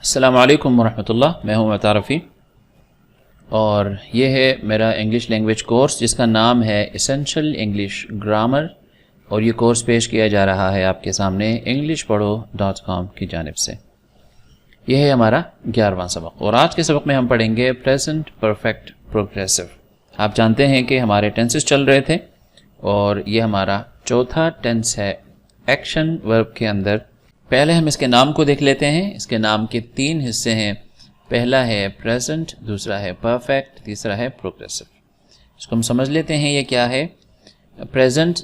अस्सलामु अलैकुम वरहमतुल्लाह। मैं हूं मतारफ़ी और ये है मेरा इंग्लिश लैंग्वेज कोर्स जिसका नाम है एसेंशियल इंग्लिश ग्रामर और ये कोर्स पेश किया जा रहा है आपके सामने englishpado.com की जानिब से। यह है हमारा 11वां सबक और आज के सबक में हम पढ़ेंगे प्रेजेंट परफेक्ट प्रोग्रेसिव। आप जानते हैं कि हमारे टेंसेस चल रहे थे और ये हमारा चौथा टेंस है एक्शन वर्ब के अंदर। पहले हम इसके नाम को देख लेते हैं। इसके नाम के 3 हिस्से हैं। पहला है प्रेजेंट, दूसरा है परफेक्ट, तीसरा है प्रोग्रेसिव। इसको हम समझ लेते हैं ये क्या है। प्रेजेंट,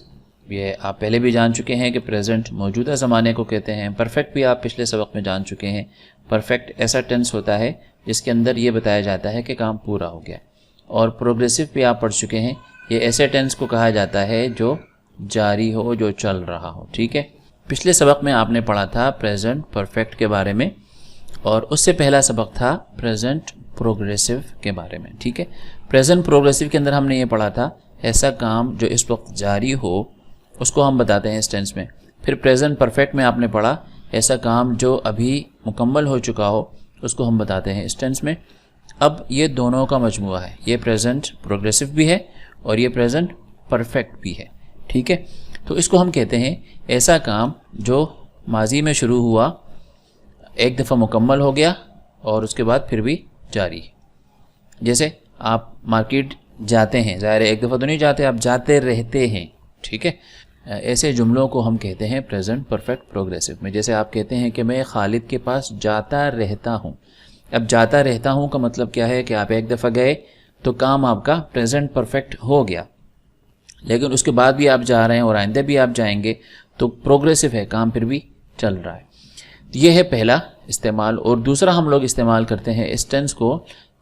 ये आप पहले भी जान चुके हैं कि प्रेजेंट मौजूदा ज़माने को कहते हैं। परफेक्ट भी आप पिछले सबक में जान चुके हैं। परफेक्ट ऐसा टेंस होता है जिसके अंदर ये बताया जाता है कि काम पूरा हो गया। और प्रोग्रेसिव भी आप पढ़ चुके हैं। ये ऐसे टेंस को कहा जाता है जो जारी हो, जो चल रहा हो। ठीक है, पिछले सबक में आपने पढ़ा था प्रेजेंट परफेक्ट के बारे में और उससे पहला सबक था प्रेजेंट प्रोग्रेसिव के बारे में। ठीक है, प्रेजेंट प्रोग्रेसिव के अंदर हमने ये पढ़ा था ऐसा काम जो इस वक्त जारी हो उसको हम बताते हैं इस टेंस में। फिर प्रेजेंट परफेक्ट में आपने पढ़ा ऐसा काम जो अभी मुकम्मल हो चुका हो उसको हम बताते हैं इस टेंस में। अब ये दोनों का मजमुआ है, ये प्रेजेंट प्रोग्रेसिव भी है और ये प्रेजेंट परफेक्ट भी है। ठीक है, तो इसको हम कहते हैं ऐसा काम जो माजी में शुरू हुआ, एक दफ़ा मुकम्मल हो गया और उसके बाद फिर भी जारी है। जैसे आप मार्केट जाते हैं, ज़ाहिर है एक दफ़ा तो नहीं जाते, आप जाते रहते हैं। ठीक है, ऐसे जुमलों को हम कहते हैं प्रेजेंट परफेक्ट प्रोग्रेसिव में। जैसे आप कहते हैं कि मैं खालिद के पास जाता रहता हूँ। अब जाता रहता हूँ का मतलब क्या है कि आप एक दफ़ा गए तो काम आपका प्रेजेंट परफेक्ट हो गया, लेकिन उसके बाद भी आप जा रहे हैं और आइंदा भी आप जाएंगे तो प्रोग्रेसिव है, काम फिर भी चल रहा है। ये है पहला इस्तेमाल। और दूसरा हम लोग इस्तेमाल करते हैं इस टेंस को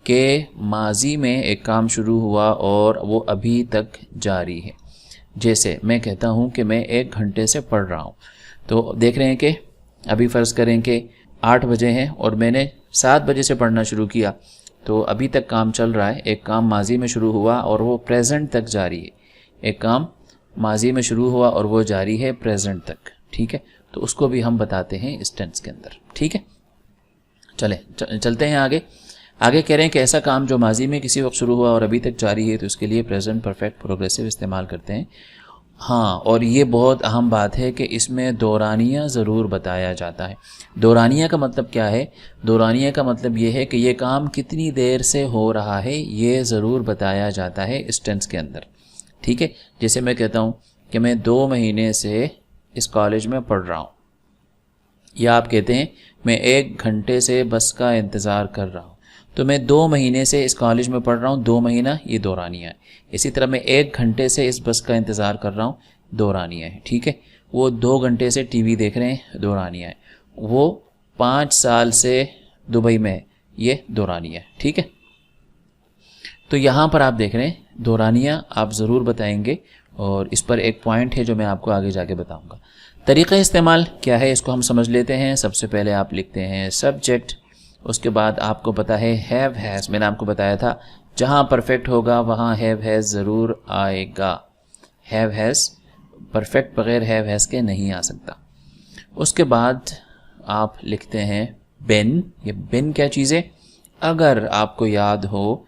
कि माजी में एक काम शुरू हुआ और वो अभी तक जारी है। जैसे मैं कहता हूँ कि मैं 1 घंटे से पढ़ रहा हूँ, तो देख रहे हैं कि अभी फ़र्ज़ करें कि 8 बजे हैं और मैंने 7 बजे से पढ़ना शुरू किया, तो अभी तक काम चल रहा है। एक काम माजी में शुरू हुआ और वो प्रेजेंट तक जारी है। एक काम माजी में शुरू हुआ और वो जारी है प्रेजेंट तक। ठीक है, तो उसको भी हम बताते हैं इस टेंस के अंदर। ठीक है, चलते हैं आगे। आगे कह रहे हैं कि ऐसा काम जो माजी में किसी वक्त शुरू हुआ और अभी तक जारी है, तो उसके लिए प्रेजेंट परफेक्ट प्रोग्रेसिव इस्तेमाल करते हैं। हाँ, और ये बहुत अहम बात है कि इसमें दौरानिया ज़रूर बताया जाता है। दौरानिया का मतलब क्या है? दौरानिया का मतलब ये है कि ये काम कितनी देर से हो रहा है, ये ज़रूर बताया जाता है इस टेंस के अंदर। ठीक है, जैसे मैं कहता हूँ कि मैं 2 महीने से इस कॉलेज में पढ़ रहा हूँ, या आप कहते हैं मैं 1 घंटे से बस का इंतज़ार कर रहा हूँ। तो मैं 2 महीने से इस कॉलेज में पढ़ रहा हूँ, 2 महीना ये दौरानिया है। इसी तरह मैं 1 घंटे से इस बस का इंतज़ार कर रहा हूँ, दौरानिया है। ठीक है, वो 2 घंटे से टीवी देख रहे हैं, दौरानिया है। वो 5 साल से दुबई में है, ये दौरानिया है। ठीक है, तो यहाँ पर आप देख रहे हैं दौरानिया आप ज़रूर बताएंगे और इस पर एक पॉइंट है जो मैं आपको आगे जाके बताऊंगा। तरीक़ा इस्तेमाल क्या है इसको हम समझ लेते हैं। सबसे पहले आप लिखते हैं सब्जेक्ट, उसके बाद आपको पता है हैव हैज़। मैंने आपको बताया था जहाँ परफेक्ट होगा वहाँ हैव हैज़ ज़रूर आएगा। हैव हैज़ परफेक्ट बग़ैर हैव हैज़ के नहीं आ सकता। उसके बाद आप लिखते हैं बिन। ये बिन क्या चीज़ है? अगर आपको याद हो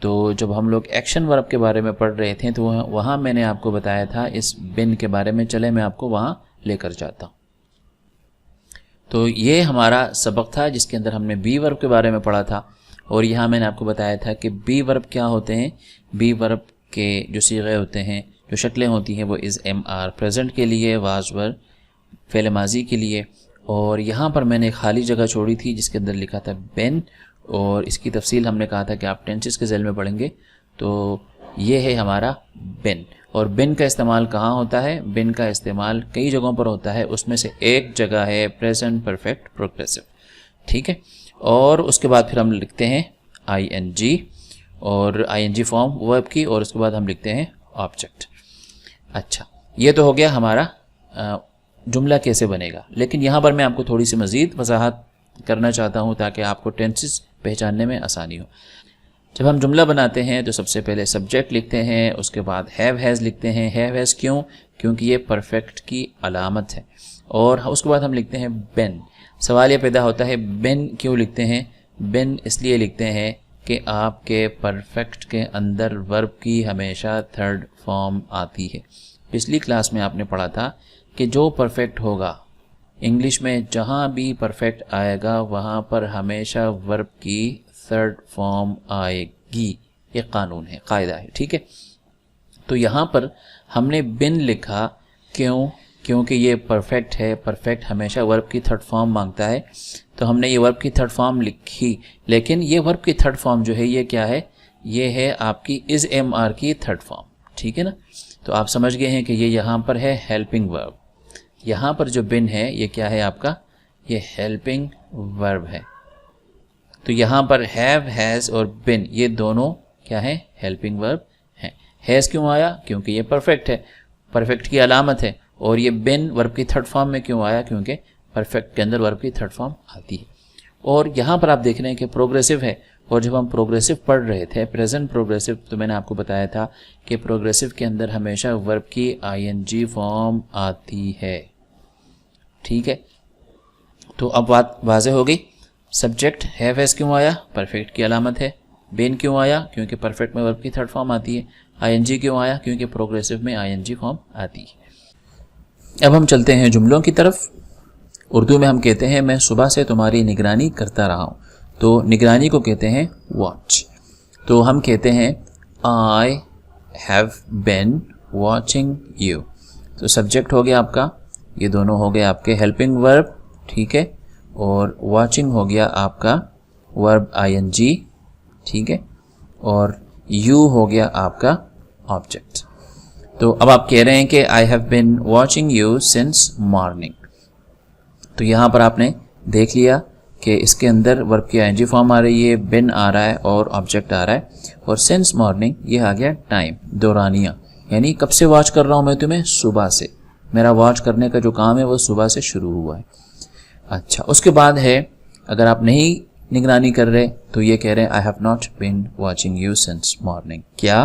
तो जब हम लोग एक्शन वर्ब के बारे में पढ़ रहे थे तो वहाँ मैंने आपको बताया था इस बिन के बारे में। चले मैं आपको वहाँ लेकर जाता हूँ। तो ये हमारा सबक था जिसके अंदर हमने बी वर्ब के बारे में पढ़ा था और यहाँ मैंने आपको बताया था कि बी वर्ब क्या होते हैं। बी वर्ब के जो सीगे होते हैं, जो शक्लें होती हैं, वो इज़ एम आर प्रेजेंट के लिए, वाज वर फ़ेल माजी के लिए। और यहाँ पर मैंने खाली जगह छोड़ी थी जिसके अंदर लिखा था बिन, और इसकी तफसील हमने कहा था कि आप टेंसेस के ज़ैल में पढ़ेंगे। तो ये है हमारा बिन। और बिन का इस्तेमाल कहाँ होता है? बिन का इस्तेमाल कई जगहों पर होता है, उसमें से एक जगह है प्रेजेंट परफेक्ट प्रोग्रेसिव। ठीक है, और उसके बाद फिर हम लिखते हैं ING और ING फॉर्म वर्ब की, और उसके बाद हम लिखते हैं ऑब्जेक्ट। अच्छा, ये तो हो गया हमारा जुमला कैसे बनेगा। लेकिन यहाँ पर मैं आपको थोड़ी सी मज़ीद वजाहत करना चाहता हूँ ताकि आपको टेंसेस पहचानने में आसानी हो। जब हम जुमला बनाते हैं तो सबसे पहले सब्जेक्ट लिखते हैं, उसके बाद हैव हैज़ लिखते हैं। हैव हैज़ क्यों? क्योंकि ये परफेक्ट की अलामत है। और उसके बाद हम लिखते हैं बिन। सवाल ये पैदा होता है बिन क्यों लिखते हैं? बिन इसलिए लिखते हैं कि आपके परफेक्ट के अंदर वर्ब की हमेशा थर्ड फॉर्म आती है। पिछली क्लास में आपने पढ़ा था कि जो परफेक्ट होगा इंग्लिश में, जहाँ भी परफेक्ट आएगा वहाँ पर हमेशा वर्ब की थर्ड फॉर्म आएगी। ये कानून है, कायदा है, ठीक है। तो यहाँ पर हमने बिन लिखा, क्यों? क्योंकि ये परफेक्ट है, परफेक्ट हमेशा वर्ब की थर्ड फॉर्म मांगता है, तो हमने ये वर्ब की थर्ड फॉर्म लिखी। लेकिन ये वर्ब की थर्ड फॉर्म जो है ये क्या है? ये है आपकी इज एम आर की थर्ड फॉर्म, ठीक है ना। तो आप समझ गए हैं कि ये यहाँ पर है हेल्पिंग वर्ब। यहाँ पर जो बिन है ये क्या है आपका? ये हेल्पिंग वर्ब है। तो यहाँ पर हैव, हैज़ और बिन ये दोनों क्या है? हेल्पिंग वर्ब हैं। हैज़ क्यों आया? क्योंकि ये परफेक्ट है, परफेक्ट की अलामत है। और ये बिन वर्ब की थर्ड फॉर्म में क्यों आया? क्योंकि परफेक्ट के अंदर वर्ब की थर्ड फॉर्म आती है। और यहाँ पर आप देख रहे हैं कि प्रोग्रेसिव है, और जब हम प्रोग्रेसिव पढ़ रहे थे, प्रेजेंट प्रोग्रेसिव, तो मैंने आपको बताया था कि प्रोग्रेसिव के अंदर हमेशा वर्ब की आईएनजी फॉर्म आती है, ठीक है। तो अब बात वाज़ेह हो गई। सब्जेक्ट हैव हैज़ क्यों आया? परफेक्ट की अलामत है। बिन क्यों आया? क्योंकि परफेक्ट में वर्ब की थर्ड फॉर्म आती है। आईएनजी क्यों आया? क्योंकि प्रोग्रेसिव में आईएनजी फॉर्म आती है। अब हम चलते हैं जुमलों की तरफ। उर्दू में हम कहते हैं मैं सुबह से तुम्हारी निगरानी करता रहा हूँ, तो निगरानी को कहते हैं वॉच। तो हम कहते हैं I have been watching you. तो सब्जेक्ट हो गया आपका, ये दोनों हो गए आपके हेल्पिंग वर्ब, ठीक है। और वॉचिंग हो गया आपका वर्ब आईएनजी, ठीक है। और यू हो गया आपका ऑब्जेक्ट। तो अब आप कह रहे हैं कि I have been watching you since morning. तो यहाँ पर आपने देख लिया कि इसके अंदर वर्ब की आईएनजी फॉर्म आ रही है, बिन आ रहा है और ऑब्जेक्ट आ रहा है। और सिंस मॉर्निंग ये आ गया टाइम, दौरानिया, यानी कब से वॉच कर रहा हूँ मैं तुम्हें? सुबह से। मेरा वॉच करने का जो काम है वो सुबह से शुरू हुआ है। अच्छा, उसके बाद है अगर आप नहीं निगरानी कर रहे तो ये कह रहे हैं I have not been watching you since morning. क्या?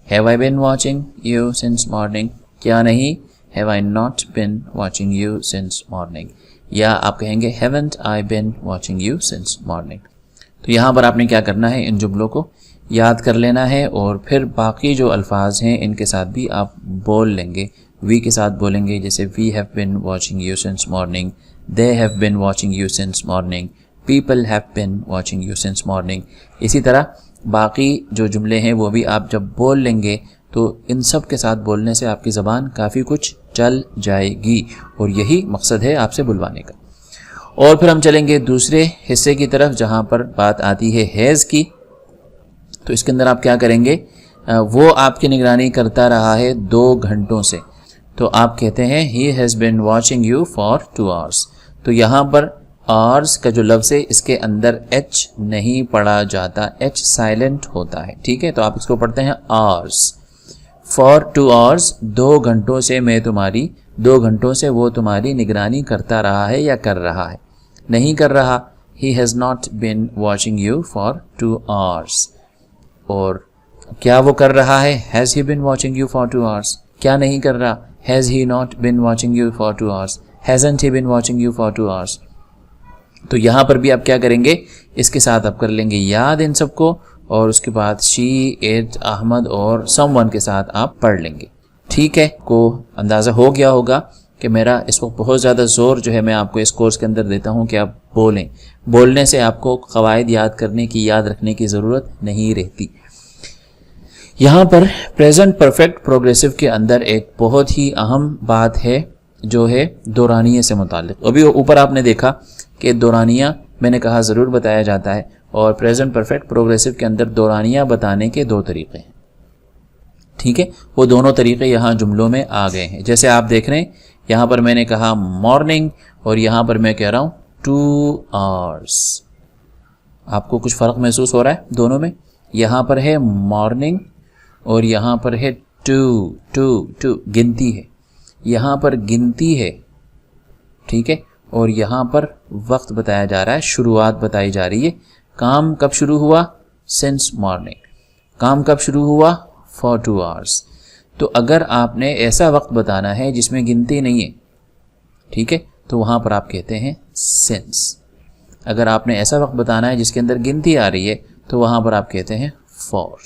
Have I been watching you since morning? क्या नहीं? Have I not been watching you since morning. या आप कहेंगे haven't I been watching you since morning. तो यहाँ पर आपने क्या करना है? इन जुमलों को याद कर लेना है और फिर बाकी जो अल्फाज हैं इनके साथ भी आप बोल लेंगे। वी के साथ बोलेंगे, जैसे we have been watching you since morning, they have been watching you since morning, people have been watching you since morning. इसी तरह बाकी जो जुमले हैं वो भी आप जब बोल लेंगे तो इन सब के साथ बोलने से आपकी ज़बान काफ़ी कुछ चल जाएगी, और यही मकसद है आपसे बुलवाने का। और फिर हम चलेंगे दूसरे हिस्से की तरफ जहाँ पर बात आती है हैज़ की। तो इसके अंदर आप क्या करेंगे? वो आपकी निगरानी करता रहा है 2 घंटों से। तो आप कहते हैं he has been watching you for 2 hours. तो यहाँ पर आवर्स का जो लफ्ज़ है इसके अंदर एच नहीं पढ़ा जाता, एच साइलेंट होता है, ठीक है। तो आप इसको पढ़ते हैं आवर्स। फॉर 2 आवर्स, 2 घंटों से मैं तुम्हारी, 2 घंटों से वो तुम्हारी निगरानी करता रहा है या कर रहा है? नहीं कर रहा, he has not been watching you for 2 hours. और क्या वो कर रहा है? Has he been watching you for 2 hours. क्या नहीं कर रहा? Has he not been watching you for 2 hours. Hasn't he been watching you for 2 hours. तो यहाँ पर भी आप क्या करेंगे? इसके साथ आप कर लेंगे याद इन सबको, और उसके बाद शी, इट, अहमद और समवन के साथ आप पढ़ लेंगे, ठीक है। को अंदाज़ा हो गया होगा कि मेरा इस वक्त बहुत ज़्यादा ज़ोर जो है मैं आपको इस कोर्स के अंदर देता हूँ कि आप बोलें। बोलने से आपको क़वायद याद करने की, याद रखने की ज़रूरत नहीं रहती। यहाँ पर प्रेजेंट परफेक्ट प्रोग्रेसिव के अंदर एक बहुत ही अहम बात है जो है दौरानिये से मुताल्लिक़। अभी ऊपर आपने देखा कि दौरानिया मैंने कहा ज़रूर बताया जाता है, और प्रेजेंट परफेक्ट प्रोग्रेसिव के अंदर दौरानिया बताने के 2 तरीक़े हैं, ठीक है। वो दोनों तरीक़े यहाँ जुमलों में आ गए हैं। जैसे आप देख रहे हैं यहाँ पर मैंने कहा मॉर्निंग और यहाँ पर मैं कह रहा हूँ 2 आवर्स। आपको कुछ फ़र्क महसूस हो रहा है दोनों में? यहाँ पर है मॉर्निंग और यहाँ पर है 2 गिनती है, यहाँ पर गिनती है, ठीक है। और यहाँ पर वक्त बताया जा रहा है, शुरुआत बताई जा रही है। काम कब शुरू हुआ? Since morning. काम कब शुरू हुआ? For 2 hours. तो अगर आपने ऐसा वक्त बताना है जिसमें गिनती नहीं है, ठीक है, तो वहाँ पर आप कहते हैं सिंस। अगर आपने ऐसा वक्त बताना है जिसके अंदर गिनती आ रही है तो वहाँ पर आप कहते हैं फॉर।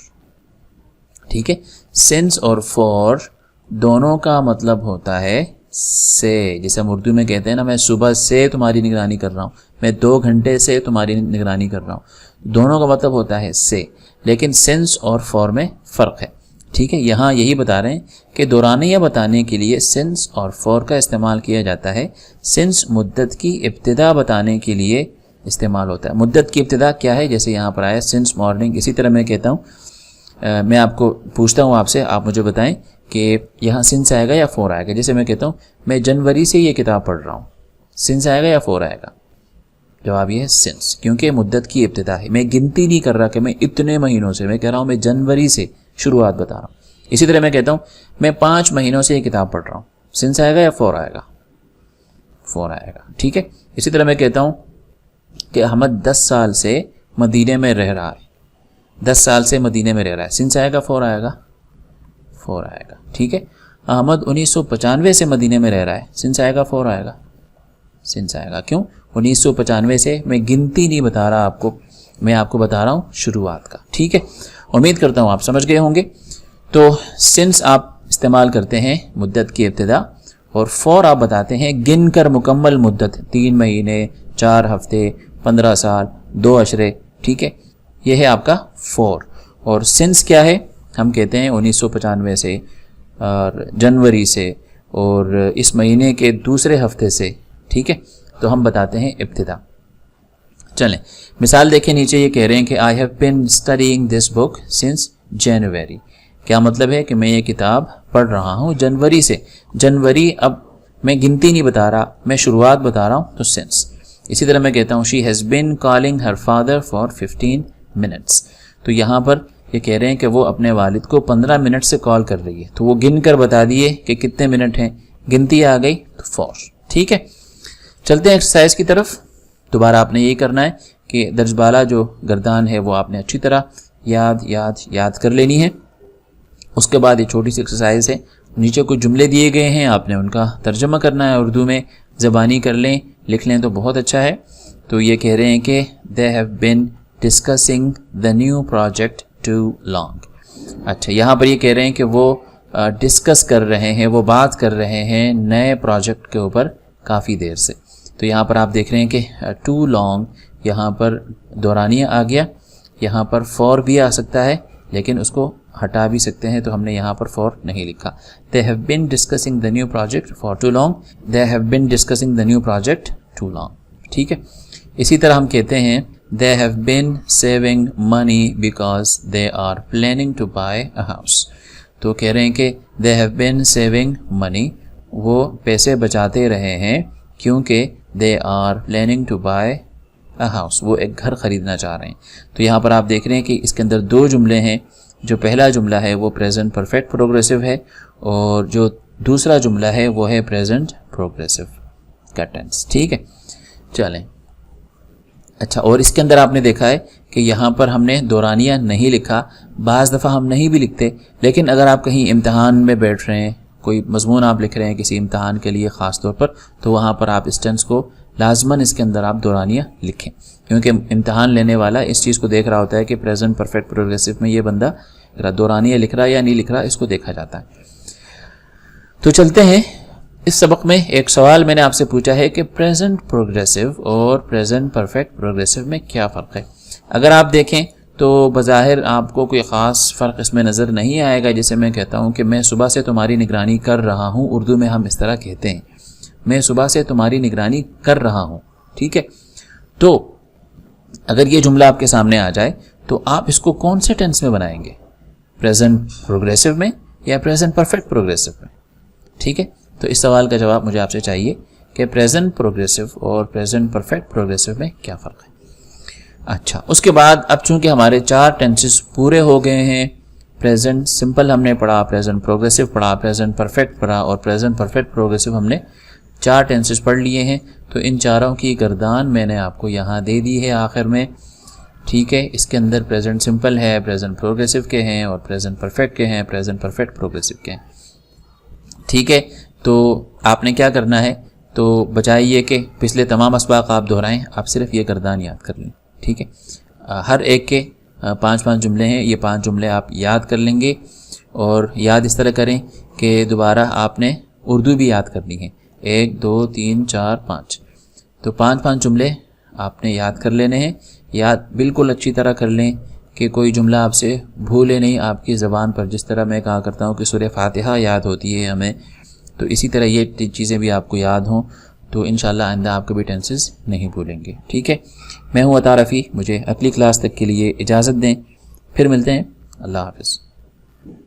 ठीक है, सिंस और फॉर दोनों का मतलब होता है से। जैसे हम उर्दू में कहते हैं ना, मैं सुबह से तुम्हारी निगरानी कर रहा हूँ, मैं 2 घंटे से तुम्हारी निगरानी कर रहा हूँ, दोनों का मतलब होता है से। लेकिन सिंस और फॉर में फ़र्क है। ठीक है, यहाँ यही बता रहे हैं कि दौरानिया बताने के लिए सिंस और फॉर का इस्तेमाल किया जाता है। सिंस मुद्दत की इब्तिदा बताने के लिए इस्तेमाल होता है। मुद्दत की इब्तिदा क्या है, जैसे यहाँ पर आया सिंस मॉर्निंग। इसी तरह मैं कहता हूँ, मैं आपको पूछता हूँ आपसे, आप मुझे बताएं कि यहाँ सिंस आएगा या फॉर आएगा। जैसे मैं कहता हूँ मैं जनवरी से ये किताब पढ़ रहा हूँ, सिंस आएगा या फॉर आएगा? जवाब ये है सिंस, क्योंकि मुद्दत की इब्तिदा है। मैं गिनती नहीं कर रहा कि मैं इतने महीनों से, मैं कह रहा हूँ मैं जनवरी से शुरुआत बता रहा हूँ। इसी तरह मैं कहता हूँ मैं 5 महीनों से ये किताब पढ़ रहा हूँ, सिंस आएगा या फॉर आएगा? फॉर आएगा। ठीक है, इसी तरह मैं कहता हूँ कि अहमद 10 साल से मदीने में रह रहा है, 10 साल से मदीने में रह रहा है, सिंस आएगा फॉर आएगा? फॉर आएगा। ठीक है, अहमद 1995 से मदीने में रह रहा है, सिंस आएगा फॉर आएगा? सिंस आएगा। क्यों? 1995 से मैं गिनती नहीं बता रहा आपको, मैं आपको बता रहा हूँ शुरुआत का। ठीक है, उम्मीद करता हूँ आप समझ गए होंगे। तो सिंस आप इस्तेमाल करते हैं मुद्दत की इब्तिदा, और फॉर आप बताते हैं गिन कर मुकम्मल मुद्दत, 3 महीने, 4 हफ्ते, 15 साल, 2 अशरे। ठीक है, यह है आपका फॉर। और सिंस क्या है? हम कहते हैं 1995 से और जनवरी से और इस महीने के दूसरे हफ्ते से। ठीक है, तो हम बताते हैं इब्तिदा। चलें, मिसाल देखें नीचे, ये कह रहे हैं कि I have been studying this book since January. क्या मतलब है कि मैं ये किताब पढ़ रहा हूँ जनवरी से। जनवरी, अब मैं गिनती नहीं बता रहा, मैं शुरुआत बता रहा हूँ, तो सिंस। इसी तरह मैं कहता हूँ she has been calling her father for 15 minutes. तो यहाँ पर ये कह रहे हैं कि वो अपने वालिद को 15 मिनट से कॉल कर रही है, तो वो गिन कर बता दिए कि कितने मिनट हैं, गिनती आ गई तो फॉर। ठीक है, चलते हैं एक्सरसाइज की तरफ। दोबारा आपने यही करना है कि दर्जबाला जो गर्दान है वो आपने अच्छी तरह याद कर लेनी है। उसके बाद ये छोटी सी एक्सरसाइज है, नीचे कुछ जुमले दिए गए हैं, आपने उनका तर्जमा करना है, उर्दू में ज़बानी कर लें, लिख लें तो बहुत अच्छा है। तो ये कह रहे हैं कि they have been discussing the new project too long. अच्छा, यहाँ पर ये कह रहे हैं कि वो डिस्कस कर रहे हैं, वो बात कर रहे हैं नए प्रोजेक्ट के ऊपर काफ़ी देर से। तो यहाँ पर आप देख रहे हैं कि टू लॉन्ग, यहाँ पर दौरानिया आ गया, यहाँ पर फॉर भी आ सकता है लेकिन उसको हटा भी सकते हैं, तो हमने यहाँ पर फॉर नहीं लिखा। They have been discussing the new project for too long, they have been discussing the new project too long. ठीक है, इसी तरह हम कहते हैं they have been saving money because they are planning to buy a house. तो कह रहे हैं कि they have been saving money, वो पैसे बचाते रहे हैं क्योंकि they are planning to buy a house, वो एक घर ख़रीदना चाह रहे हैं। तो यहाँ पर आप देख रहे हैं कि इसके अंदर 2 जुमले हैं। जो पहला जुमला है वो प्रेजेंट परफेक्ट प्रोग्रेसिव है और जो दूसरा जुमला है वो है प्रेजेंट प्रोग्रेसिव का टेंस। ठीक है, चलें। अच्छा, और इसके अंदर आपने देखा है कि यहाँ पर हमने दौरानिया नहीं लिखा, बाज़ दफ़ा हम नहीं भी लिखते, लेकिन अगर आप कहीं इम्तिहान में बैठ रहे हैं, कोई मजमून आप लिख रहे हैं किसी इम्तिहान के लिए ख़ास तौर पर, तो वहाँ पर आप इस टेंस को लाजमन इसके अंदर आप दौरानिया लिखें, क्योंकि इम्तिहान लेने वाला इस चीज़ को देख रहा होता है कि प्रेजेंट परफेक्ट प्रोग्रेसिव में ये बंदा दौरानिया लिख रहा है या नहीं लिख रहा, इसको देखा जाता है। तो चलते हैं, इस सबक में एक सवाल मैंने आपसे पूछा है कि प्रेजेंट प्रोग्रेसिव और प्रेजेंट परफेक्ट प्रोग्रेसिव में क्या फ़र्क है। अगर आप देखें तो बज़ाहिर आपको कोई ख़ास फ़र्क इसमें नज़र नहीं आएगा। जैसे मैं कहता हूँ कि मैं सुबह से तुम्हारी निगरानी कर रहा हूँ, उर्दू में हम इस तरह कहते हैं, मैं सुबह से तुम्हारी निगरानी कर रहा हूँ। ठीक है, तो अगर ये जुमला आपके सामने आ जाए तो आप इसको कौन से टेंस में बनाएंगे, प्रेजेंट प्रोग्रेसिव में या प्रेजेंट परफेक्ट प्रोग्रेसिव में? ठीक है, तो इस सवाल का जवाब मुझे आपसे चाहिए कि प्रेजेंट प्रोग्रेसिव और प्रेजेंट परफेक्ट प्रोग्रेसिव में क्या फ़र्क है। अच्छा, उसके बाद अब चूंकि हमारे 4 टेंसेस पूरे हो गए हैं, प्रेजेंट सिंपल हमने पढ़ा, प्रेजेंट प्रोग्रेसिव पढ़ा, प्रेजेंट परफेक्ट पढ़ा और प्रेजेंट परफेक्ट प्रोग्रेसिव हमने 4 टेंसेस पढ़ लिए हैं। तो इन चारों की गर्दान मैंने आपको यहाँ दे दी है आखिर में। ठीक है, इसके अंदर प्रेजेंट सिंपल है, प्रेजेंट प्रोग्रेसिव के हैं और प्रेजेंट परफेक्ट के हैं, प्रेजेंट परफेक्ट प्रोग्रेसिव के हैं। ठीक है, तो आपने क्या करना है, तो बजाय ये कि पिछले तमाम असबाक आप दोहराएं, आप सिर्फ ये गर्दान याद कर लें, ठीक है। हर एक के 5-5 जुमले हैं, ये 5 जुमले आप याद कर लेंगे और याद इस तरह करें कि दोबारा आपने उर्दू भी याद करनी है। 1 2 3 4 5, तो 5-5 जुमले आपने याद कर लेने हैं। याद बिल्कुल अच्छी तरह कर लें कि कोई जुमला आपसे भूले नहीं आपकी ज़बान पर। जिस तरह मैं कहा करता हूँ कि सूरह फातिहा याद होती है हमें, तो इसी तरह ये चीज़ें भी आपको याद हों, तो इंशाअल्लाह आइंदा आप कभी टेंसेस नहीं भूलेंगे, ठीक है। मैं हूँ अता रफ़ी, मुझे अगली क्लास तक के लिए इजाज़त दें, फिर मिलते हैं। अल्लाह हाफ़िज़।